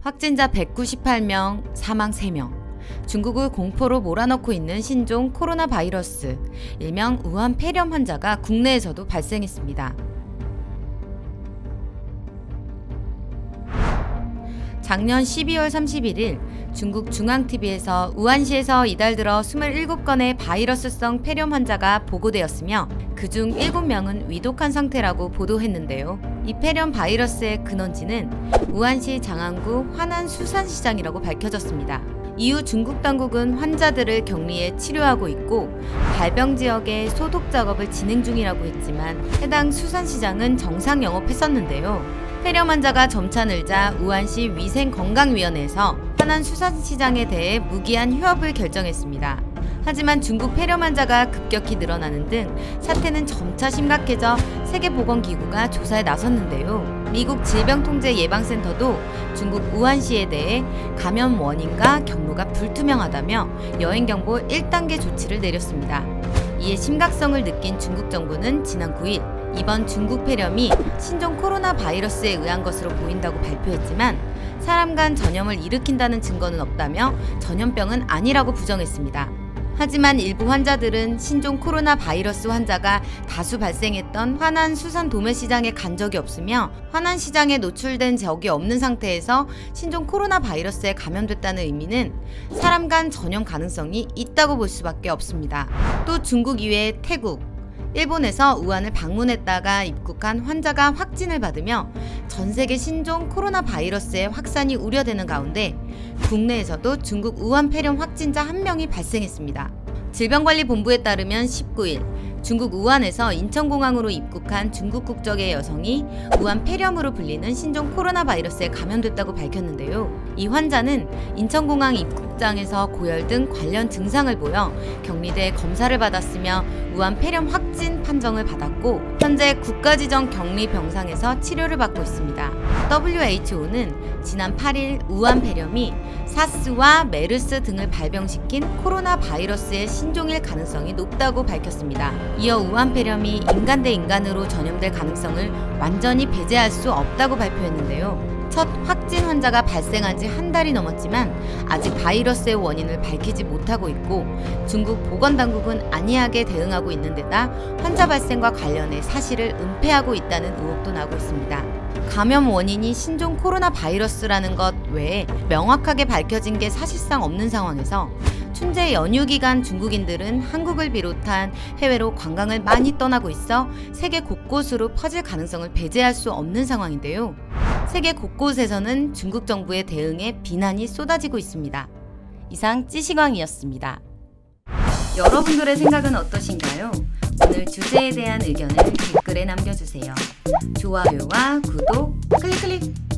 확진자 198명, 사망 3명. 중국을 공포로 몰아넣고 있는 신종 코로나 바이러스, 일명 우한 폐렴 환자가 국내에서도 발생했습니다. 작년 12월 31일 중국 중앙TV에서 우한시에서 이달 들어 27건의 바이러스성 폐렴 환자가 보고되었으며 그중 7명은 위독한 상태라고 보도했는데요. 이 폐렴 바이러스의 근원지는 우한시 장안구 화난 수산시장이라고 밝혀졌습니다. 이후 중국 당국은 환자들을 격리해 치료하고 있고 발병 지역에 소독 작업을 진행 중이라고 했지만 해당 수산시장은 정상 영업했었는데요. 폐렴 환자가 점차 늘자 우한시 위생건강위원회에서 화난 수산시장에 대해 무기한 휴업을 결정했습니다. 하지만 중국 폐렴 환자가 급격히 늘어나는 등 사태는 점차 심각해져 세계보건기구가 조사에 나섰는데요. 미국 질병통제예방센터도 중국 우한시에 대해 감염 원인과 경로가 불투명하다며 여행경보 1단계 조치를 내렸습니다. 이에 심각성을 느낀 중국 정부는 지난 9일 이번 중국 폐렴이 신종 코로나 바이러스에 의한 것으로 보인다고 발표했지만 사람 간 전염을 일으킨다는 증거는 없다며 전염병은 아니라고 부정했습니다. 하지만 일부 환자들은 신종 코로나 바이러스 환자가 다수 발생했던 화난 수산 도매시장에 간 적이 없으며 화난 시장에 노출된 적이 없는 상태에서 신종 코로나 바이러스에 감염됐다는 의미는 사람 간 전염 가능성이 있다고 볼 수밖에 없습니다. 또 중국 이외에 태국, 일본에서 우한을 방문했다가 입국한 환자가 확진을 받으며 전 세계 신종 코로나 바이러스의 확산이 우려되는 가운데 국내에서도 중국 우한 폐렴 확진자 1명이 발생했습니다. 질병관리본부에 따르면 19일 중국 우한에서 인천공항으로 입국한 중국 국적의 여성이 우한 폐렴으로 불리는 신종 코로나 바이러스에 감염됐다고 밝혔는데요. 이 환자는 인천공항 입국장에서 고열 등 관련 증상을 보여 격리돼 검사를 받았으며 우한 폐렴 확진 판정을 받았고 현재 국가지정 격리 병상에서 치료를 받고 있습니다. WHO는 지난 8일 우한 폐렴이 사스와 메르스 등을 발병시킨 코로나 바이러스의 신종일 가능성이 높다고 밝혔습니다. 이어 우한 폐렴이 인간 대 인간으로 전염될 가능성을 완전히 배제할 수 없다고 발표했는데요. 첫 확진 환자가 발생한 지 한 달이 넘었지만 아직 바이러스의 원인을 밝히지 못하고 있고 중국 보건당국은 안이하게 대응하고 있는 데다 환자 발생과 관련해 사실을 은폐하고 있다는 의혹도 나오고 있습니다. 감염 원인이 신종 코로나 바이러스라는 것 외에 명확하게 밝혀진 게 사실상 없는 상황에서 춘제 연휴 기간 중국인들은 한국을 비롯한 해외로 관광을 많이 떠나고 있어 세계 곳곳으로 퍼질 가능성을 배제할 수 없는 상황인데요. 세계 곳곳에서는 중국 정부의 대응에 비난이 쏟아지고 있습니다. 이상 찌시광이었습니다. 여러분들의 생각은 어떠신가요? 오늘 주제에 대한 의견을 댓글에 남겨주세요. 좋아요와 구독 클릭!